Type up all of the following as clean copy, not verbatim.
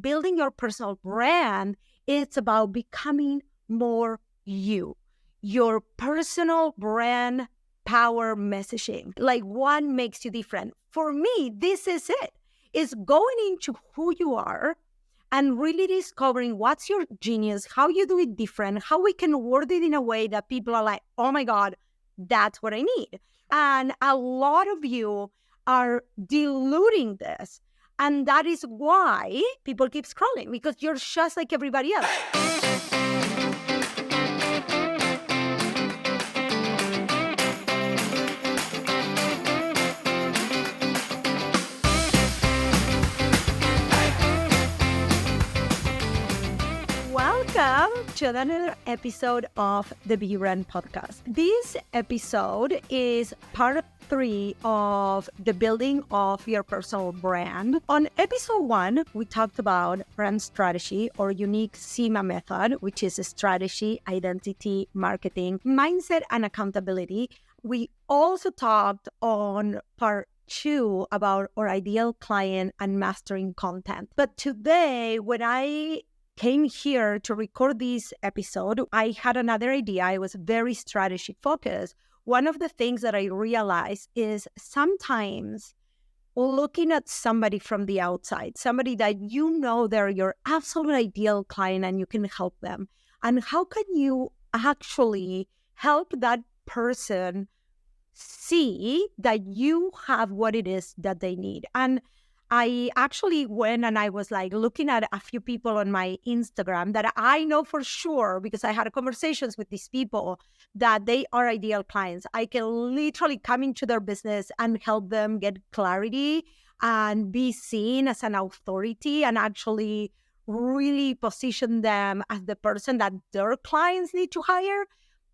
building your personal brand, it's about becoming more you, your personal brand power messaging, like what makes you different. For me, this is it. It's going into who you are and really discovering what's your genius, how you do it different, how we can word it in a way that people are like, oh my God, that's what I need. And a lot of you are diluting this. And that is why people keep scrolling, because you're just like everybody else. Welcome to another episode of the Be Brand podcast. This episode is part 3 of the building of your personal brand. On episode 1, we talked about brand strategy or unique SEMA method, which is strategy, identity, marketing, mindset, and accountability. We also talked on part 2 about our ideal client and mastering content. But today, when I came here to record this episode, I had another idea. I was very strategy focused. One of the things that I realized is sometimes looking at somebody from the outside, somebody that you know they're your absolute ideal client and you can help them. And how can you actually help that person see that you have what it is that they need? And I actually went and I was like looking at a few people on my Instagram that I know for sure, because I had conversations with these people, that they are ideal clients. I can literally come into their business and help them get clarity and be seen as an authority and actually really position them as the person that their clients need to hire.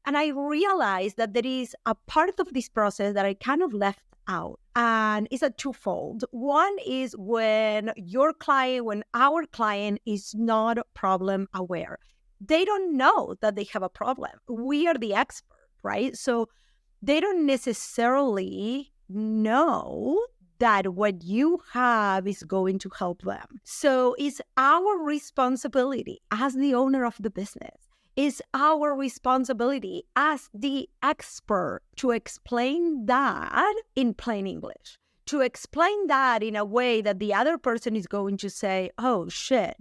And I realized that there is a part of this process that I kind of left out. And it's a twofold. One is when our client is not problem aware. They don't know that they have a problem. We are the expert, right? So they don't necessarily know that what you have is going to help them. So it's our responsibility as the owner of the business, is our responsibility as the expert to explain that in plain English, to explain that in a way that the other person is going to say, oh shit,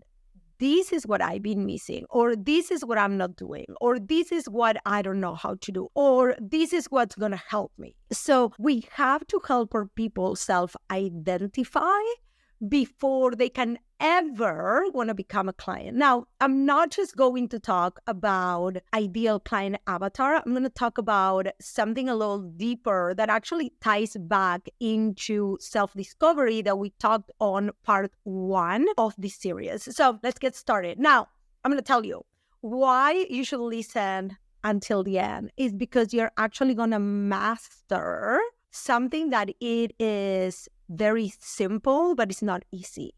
this is what I've been missing, or this is what I'm not doing, or this is what I don't know how to do, or this is what's going to help me. So we have to help our people self-identify before they can ever want to become a client. Now, I'm not just going to talk about ideal client avatar. I'm going to talk about something a little deeper that actually ties back into self-discovery that we talked on part 1 of this series. So let's get started. Now, I'm going to tell you why you should listen until the end is because you're actually going to master something that it is very simple, but it's not easy.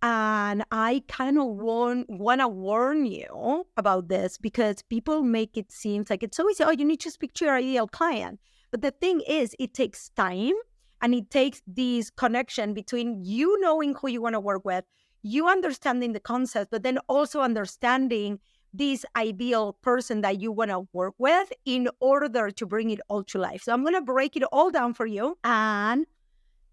And I kind of want to warn you about this because people make it seem like it's so easy. Oh, you need to speak to your ideal client. But the thing is, it takes time and it takes this connection between you knowing who you want to work with, you understanding the concept, but then also understanding this ideal person that you want to work with in order to bring it all to life. So I'm going to break it all down for you. And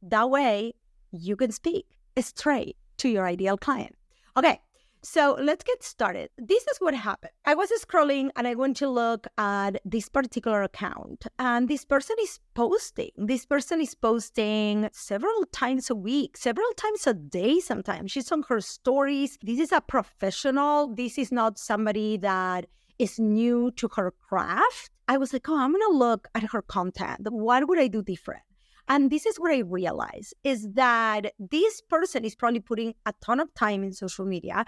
that way you can speak straight to your ideal client. Okay, so let's get started. This is what happened. I was scrolling and I went to look at this particular account, and this person is posting. This person is posting several times a week, several times a day sometimes. She's on her stories. This is a professional. This is not somebody that is new to her craft. I was like, oh, I'm going to look at her content. What would I do different? And this is what I realized is that this person is probably putting a ton of time in social media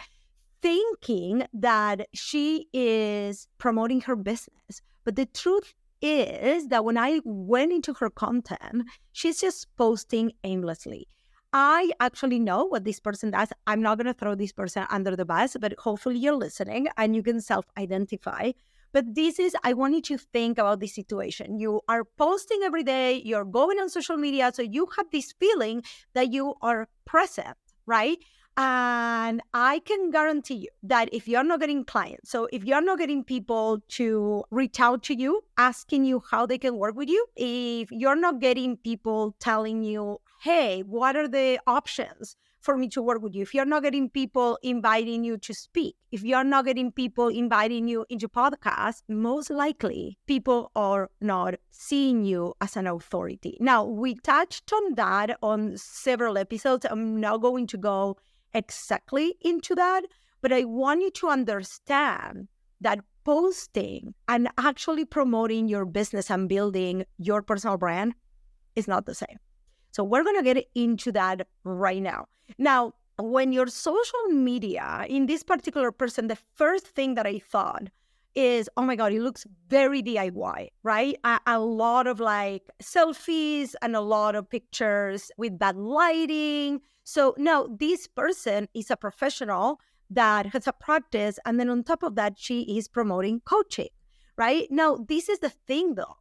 thinking that she is promoting her business. But the truth is that when I went into her content, she's just posting aimlessly. I actually know what this person does. I'm not going to throw this person under the bus, but hopefully you're listening and you can self-identify. But this is, I want you to think about this situation. You are posting every day, you're going on social media, so you have this feeling that you are present, right? And I can guarantee you that if you're not getting clients, so if you're not getting people to reach out to you, asking you how they can work with you, if you're not getting people telling you, hey, what are the options for me to work with you? If you're not getting people inviting you to speak, if you're not getting people inviting you into podcasts, most likely people are not seeing you as an authority. Now, we touched on that on several episodes. I'm not going to go exactly into that, but I want you to understand that posting and actually promoting your business and building your personal brand is not the same. So we're going to get into that right now. Now, when your social media, in this particular person, the first thing that I thought is, oh my God, it looks very DIY, right? A lot of like selfies and a lot of pictures with bad lighting. So now this person is a professional that has a practice. And then on top of that, she is promoting coaching, right? Now, this is the thing though.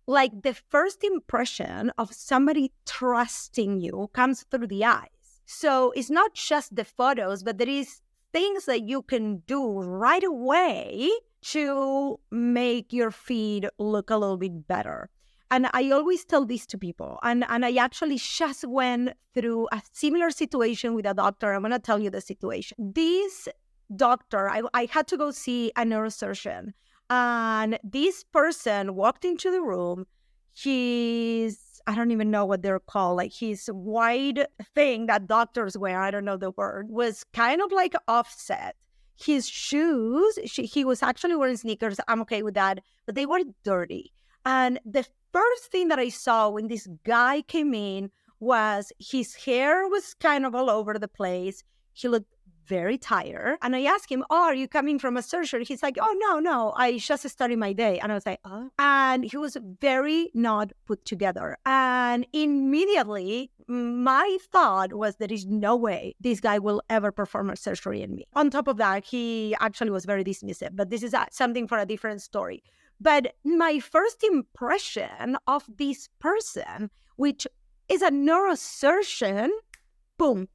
Like the first impression of somebody trusting you comes through the eyes. So it's not just the photos, but there is things that you can do right away to make your feed look a little bit better. And I always tell this to people. And I actually just went through a similar situation with a doctor. I'm going to tell you the situation. This doctor, I had to go see a neurosurgeon. And this person walked into the room. I don't even know what they're called, like his white thing that doctors wear, I don't know the word, was kind of like offset. His shoes, he was actually wearing sneakers. I'm okay with that, but they were dirty. And the first thing that I saw when this guy came in was his hair was kind of all over the place. He looked very tired. And I asked him, oh, are you coming from a surgery? He's like, oh, no, I just started my day. And I was like, oh. And he was very not put together. And immediately, my thought was, there is no way this guy will ever perform a surgery in me. On top of that, he actually was very dismissive, but this is something for a different story. But my first impression of this person, which is a neurosurgeon, boom,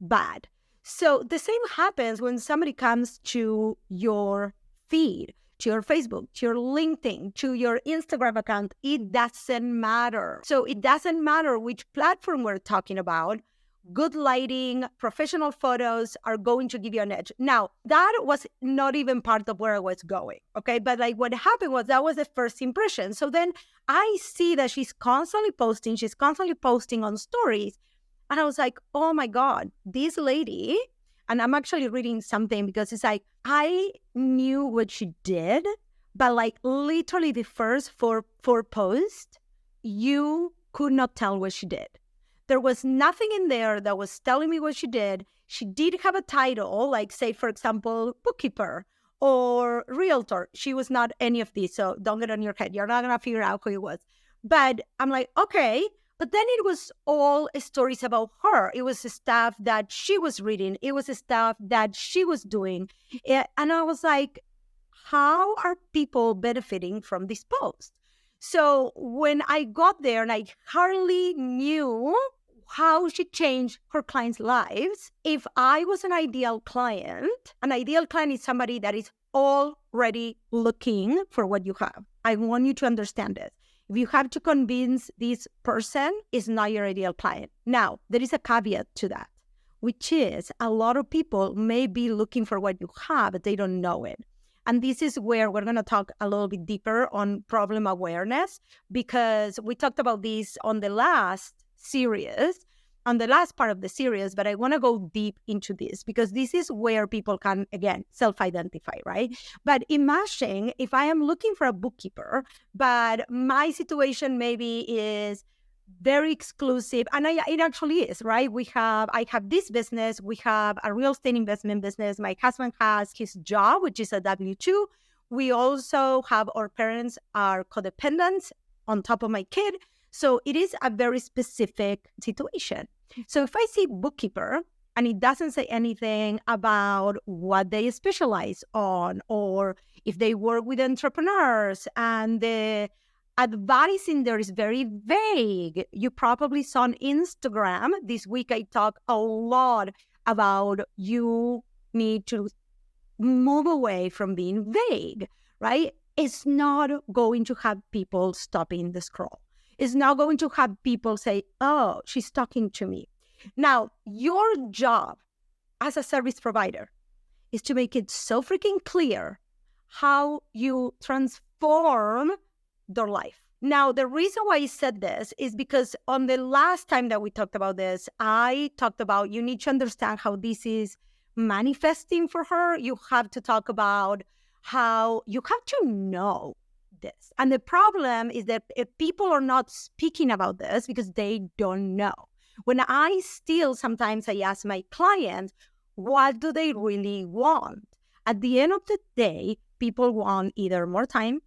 bad. So the same happens when somebody comes to your feed, to your Facebook, to your LinkedIn, to your Instagram account. It doesn't matter. So it doesn't matter which platform we're talking about. Good lighting, professional photos are going to give you an edge. Now, that was not even part of where I was going, okay? But like what happened was that was the first impression. So then I see that she's constantly posting on stories. And I was like, oh my God, this lady, and I'm actually reading something because it's like, I knew what she did, but like literally the first four posts, you could not tell what she did. There was nothing in there that was telling me what she did. She did have a title, like say, for example, bookkeeper or realtor. She was not any of these. So don't get on your head. You're not going to figure out who it was. But I'm like, okay. But then it was all stories about her. It was stuff that she was reading. It was stuff that she was doing. And I was like, how are people benefiting from this post? So when I got there and I hardly knew how she changed her clients' lives, if I was an ideal client is somebody that is already looking for what you have. I want you to understand this. If you have to convince this person, is not your ideal client. Now, there is a caveat to that, which is a lot of people may be looking for what you have, but they don't know it. And this is where we're going to talk a little bit deeper on problem awareness, because we talked about this on the last part of the series, but I want to go deep into this because this is where people can, again, self-identify, right? But imagine if I am looking for a bookkeeper, but my situation maybe is very exclusive, and it actually is, right? I have this business, we have a real estate investment business. My husband has his job, which is a W-2. We also have our parents are codependents on top of my kid. So it is a very specific situation. So if I see bookkeeper and it doesn't say anything about what they specialize on, or if they work with entrepreneurs and the advice in there is very vague. You probably saw on Instagram this week I talk a lot about you need to move away from being vague, right? It's not going to have people stopping the scroll. It's not going to have people say, oh, she's talking to me. Now, your job as a service provider is to make it so freaking clear how you transform their life. Now, the reason why I said this is because on the last time that we talked about this, I talked about you need to understand how this is manifesting for her. You have to talk about how you have to know this. And the problem is that if people are not speaking about this because they don't know. When sometimes I ask my clients, what do they really want? At the end of the day, people want either more time,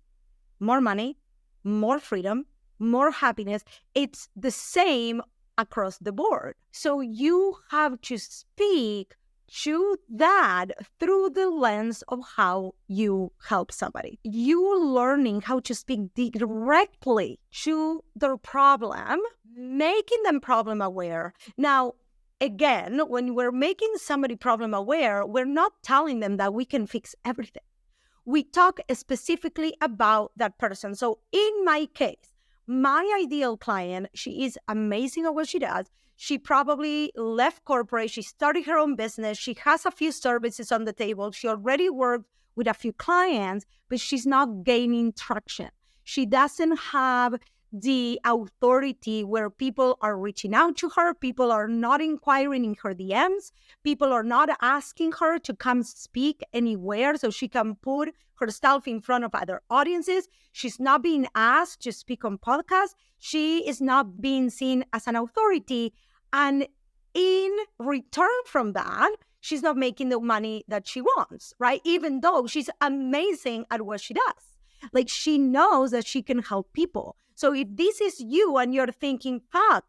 more money, more freedom, more happiness. It's the same across the board. So you have to speak to that through the lens of how you help somebody. You learning how to speak directly to their problem, making them problem aware. Now, again, when we're making somebody problem aware, we're not telling them that we can fix everything. We talk specifically about that person. So in my case, my ideal client, she is amazing at what she does. She probably left corporate. She started her own business. She has a few services on the table. She already worked with a few clients, but she's not gaining traction. She doesn't have the authority where people are reaching out to her. People are not inquiring in her DMs. People are not asking her to come speak anywhere so she can put herself in front of other audiences. She's not being asked to speak on podcasts. She is not being seen as an authority. And in return from that, she's not making the money that she wants, right? Even though she's amazing at what she does. Like, she knows that she can help people. So if this is you and you're thinking, fuck,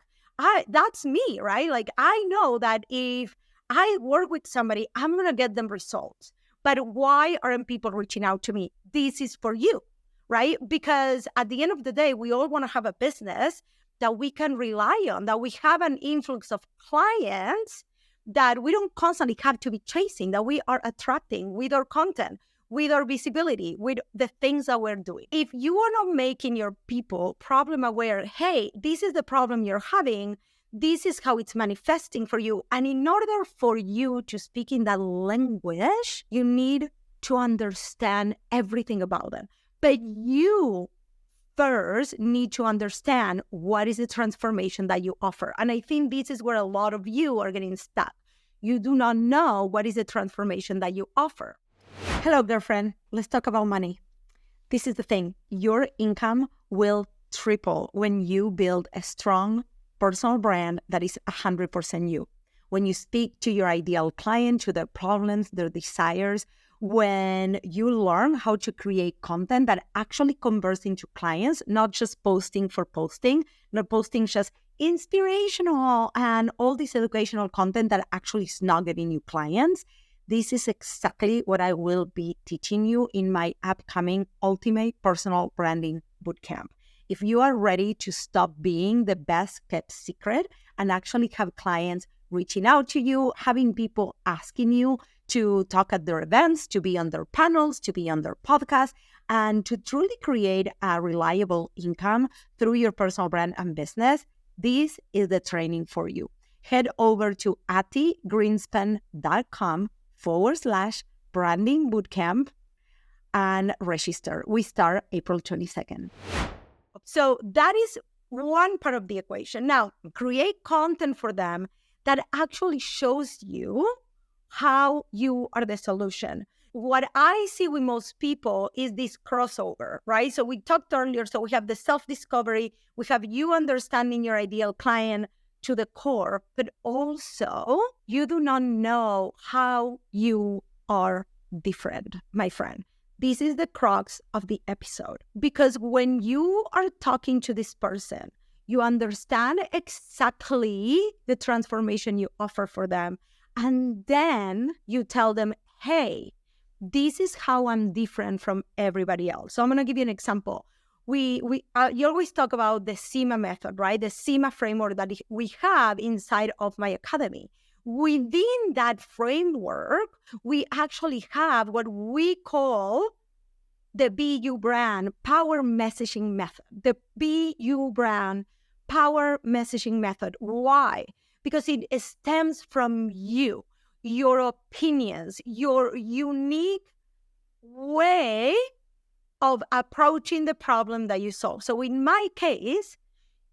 that's me, right? Like, I know that if I work with somebody, I'm going to get them results. But why aren't people reaching out to me? This is for you, right? Because at the end of the day, we all want to have a business that we can rely on, that we have an influx of clients that we don't constantly have to be chasing, that we are attracting with our content, with our visibility, with the things that we're doing. If you are not making your people problem aware, hey, this is the problem you're having, this is how it's manifesting for you. And in order for you to speak in that language, you need to understand everything about it. But you first need to understand what is the transformation that you offer. And I think this is where a lot of you are getting stuck. You do not know what is the transformation that you offer. Hello, girlfriend. Let's talk about money. This is the thing. Your income will triple when you build a strong personal brand that is 100% you. When you speak to your ideal client, to their problems, their desires, when you learn how to create content that actually converts into clients, not just posting for posting, not posting just inspirational and all this educational content that actually is not getting you clients. This is exactly what I will be teaching you in my upcoming Ultimate Personal Branding Bootcamp. If you are ready to stop being the best kept secret and actually have clients reaching out to you, having people asking you to talk at their events, to be on their panels, to be on their podcasts, and to truly create a reliable income through your personal brand and business, this is the training for you. Head over to attigreenspan.com/branding bootcamp and register. We start April 22nd. So that is one part of the equation. Now, create content for them that actually shows you how you are the solution. What I see with most people is this crossover, right? So we talked earlier, so we have the self-discovery, we have you understanding your ideal client to the core, but also you do not know how you are different, my friend. This is the crux of the episode, because when you are talking to this person, you understand exactly the transformation you offer for them. And then you tell them, hey, this is how I'm different from everybody else. So I'm going to give you an example. You always talk about the SEMA method, right? The SEMA framework that we have inside of my academy. within that framework, we actually have what we call the BU brand power messaging method. The BU brand power messaging method. Why? Because it stems from you, your opinions, your unique way of approaching the problem that you solve. So in my case,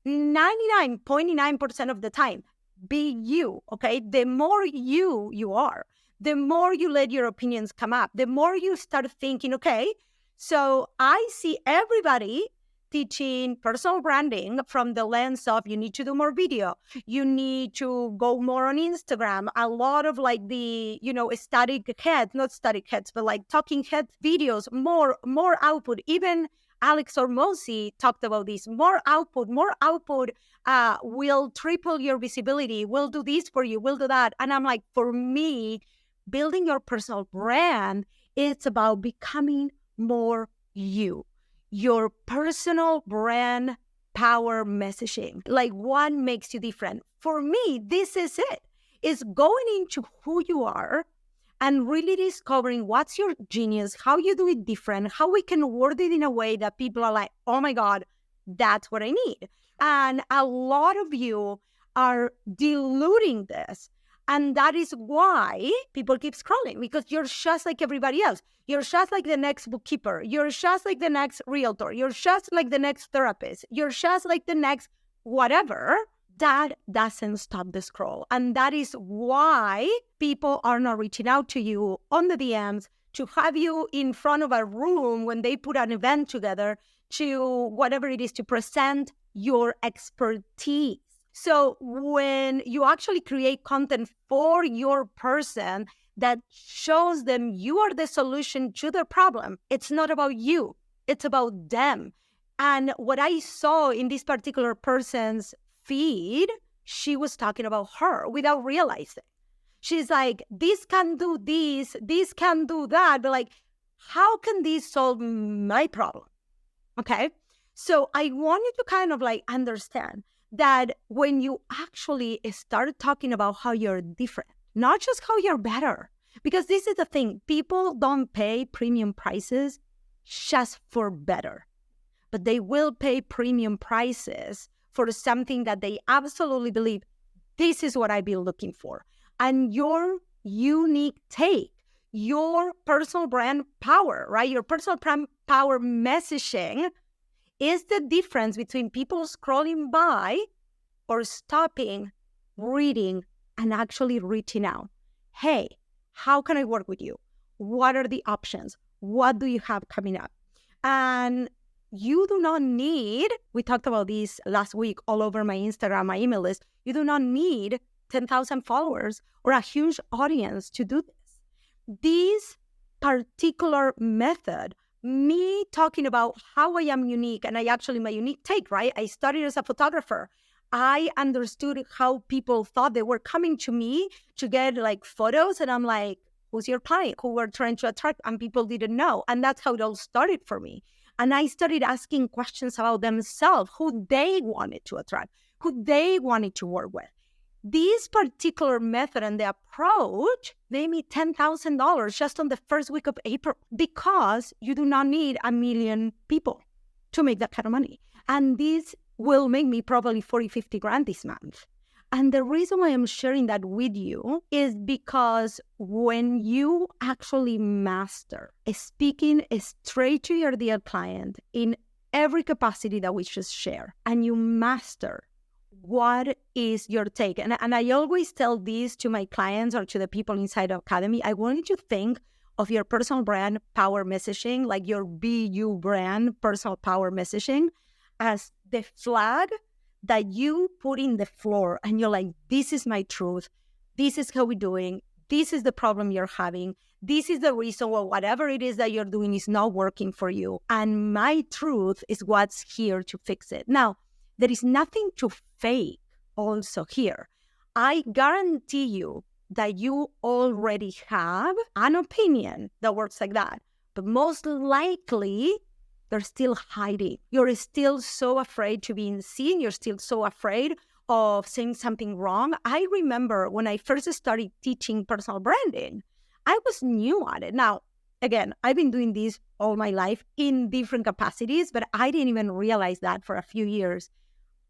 99.9% of the time, be you, okay? The more you are, the more you let your opinions come up, the more you start thinking, okay, so I see everybody teaching personal branding from the lens of you need to do more video, you need to go more on Instagram, a lot of like the, static heads, not static heads, but like talking head videos, more output. Even Alex Hormozi talked about this. More output will triple your visibility, will do this for you, will do that. And I'm like, for me, building your personal brand, it's about becoming more you. Your personal brand power messaging, like what makes you different. For me, this is it. It's going into who you are and really discovering what's your genius, how you do it different, how we can word it in a way that people are like, oh my God, that's what I need. And a lot of you are diluting this. And that is why people keep scrolling, because you're just like everybody else. You're just like the next bookkeeper. You're just like the next realtor. You're just like the next therapist. You're just like the next whatever. That doesn't stop the scroll. And that is why people are not reaching out to you on the DMs to have you in front of a room when they put an event together to whatever it is to present your expertise. So when you actually create content for your person that shows them you are the solution to their problem, it's not about you, it's about them. And what I saw in this particular person's feed, she was talking about her without realizing. She's like, this can do this can do that, but like, how can this solve my problem? Okay. So I want you to kind of like understand that when you actually start talking about how you're different, not just how you're better, because this is the thing, people don't pay premium prices just for better, but they will pay premium prices for something that they absolutely believe, this is what I've been looking for. And your unique take, your personal brand power, right? Your personal brand power messaging is the difference between people scrolling by or stopping, reading, and actually reaching out. Hey, how can I work with you? What are the options? What do you have coming up? And you do not need, we talked about this last week all over my Instagram, my email list, you do not need 10,000 followers or a huge audience to do this. This particular method, me talking about how I am unique, and my unique take, right? I started as a photographer. I understood how people thought they were coming to me to get like photos. And I'm like, who's your client? Who we're trying to attract? And people didn't know. And that's how it all started for me. And I started asking questions about themselves, who they wanted to attract, who they wanted to work with. This particular method and the approach made me $10,000 just on the first week of April, because you do not need 1 million people to make that kind of money. And this will make me probably 40, 50 grand this month. And the reason why I'm sharing that with you is because when you actually master speaking straight to your dear client in every capacity that we just share, and you master what is your take, and I always tell this to my clients or to the people inside the academy, I want you to think of your personal brand power messaging, like your BU brand personal power messaging, as the flag that you put in the floor, and you're like, this is my truth, this is how we're doing, this is the problem you're having, this is the reason why whatever it is that you're doing is not working for you, and my truth is what's here to fix it. Now, there is nothing to fake also here. I guarantee you that you already have an opinion that works like that, but most likely they're still hiding. You're still so afraid to be seen. You're still so afraid of saying something wrong. I remember when I first started teaching personal branding, I was new at it. Now, again, I've been doing this all my life in different capacities, but I didn't even realize that for a few years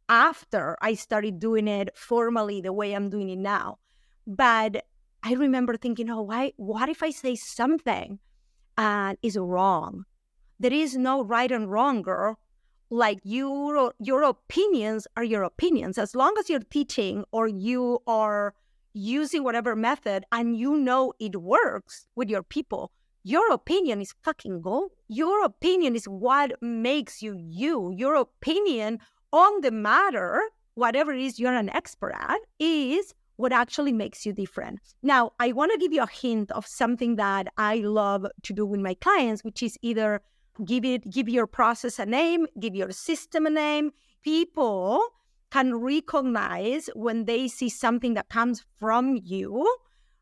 after I started doing it formally the way I'm doing it now. But I remember thinking, what if I say something is wrong? There is no right and wrong, girl. Like your opinions are your opinions. As long as you're teaching or you are using whatever method and you know it works with your people, your opinion is fucking gold. Your opinion is what makes you you. Your opinion on the matter, whatever it is you're an expert at, is what actually makes you different. Now, I want to give you a hint of something that I love to do with my clients, which is either give your process a name, give your system a name. People can recognize when they see something that comes from you,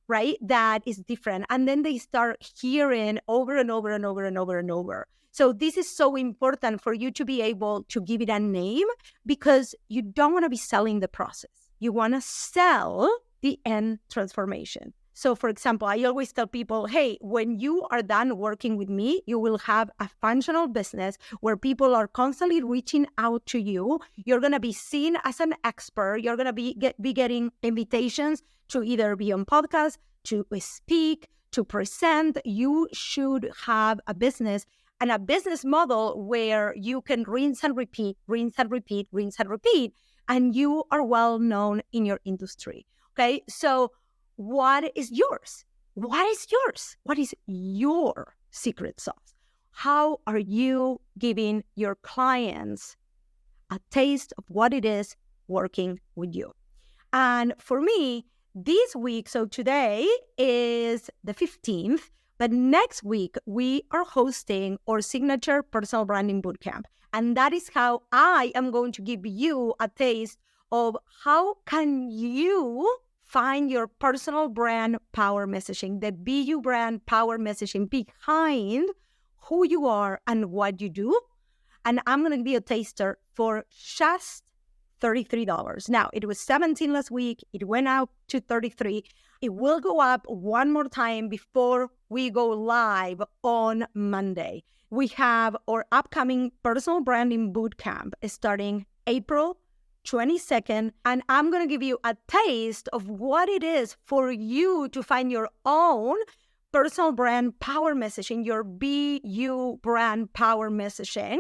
right, that is different. And then they start hearing over and over and over and over and over. So this is so important for you to be able to give it a name, because you don't want to be selling the process. You want to sell the end transformation. So for example, I always tell people, hey, when you are done working with me, you will have a functional business where people are constantly reaching out to you. You're going to be seen as an expert. You're going to be getting invitations to either be on podcasts, to speak, to present. You should have a business and a business model where you can rinse and repeat, rinse and repeat, rinse and repeat, and you are well known in your industry. Okay, so what is yours? What is yours? What is your secret sauce? How are you giving your clients a taste of what it is working with you? And for me, this week, so today is the 15th, but next week we are hosting our signature personal branding bootcamp. And that is how I am going to give you a taste of how can you find your personal brand power messaging, the BU brand power messaging behind who you are and what you do. And I'm going to give you a taster for just $33. Now, it was $17 last week. It went out to $33. It will go up one more time before we go live on Monday. We have our upcoming personal branding bootcamp starting April 22nd, and I'm going to give you a taste of what it is for you to find your own personal brand power messaging, your BU brand power messaging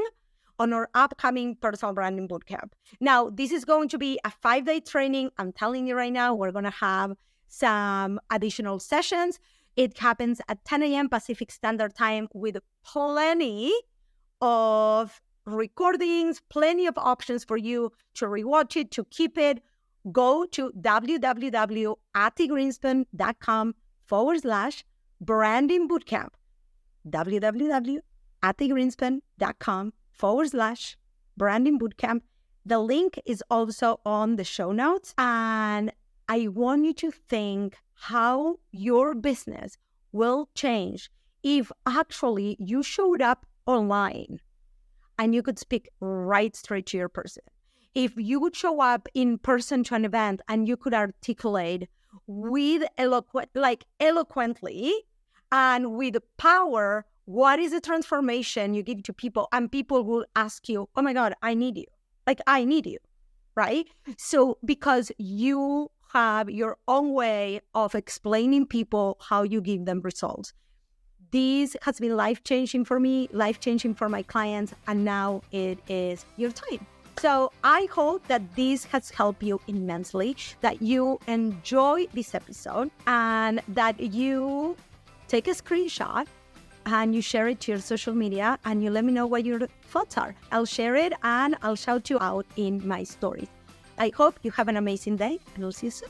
on our upcoming personal branding bootcamp. Now, this is going to be a 5-day training. I'm telling you right now, we're going to have some additional sessions. It happens at 10 a.m. Pacific Standard Time with plenty of recordings, plenty of options for you to rewatch it, to keep it. Go to www.attigreenspan.com/branding bootcamp. www.attigreenspan.com/branding bootcamp. The link is also on the show notes. And I want you to think how your business will change if actually you showed up online and you could speak right straight to your person. If you would show up in person to an event and you could articulate with eloquently and with power, what is the transformation you give to people? And people will ask you, oh my God, I need you. I need you, right? So because you have your own way of explaining people how you give them results. This has been life-changing for me, life-changing for my clients, and now it is your time. So I hope that this has helped you immensely, that you enjoy this episode, and that you take a screenshot and you share it to your social media and you let me know what your thoughts are. I'll share it and I'll shout you out in my stories. I hope you have an amazing day and I'll see you soon.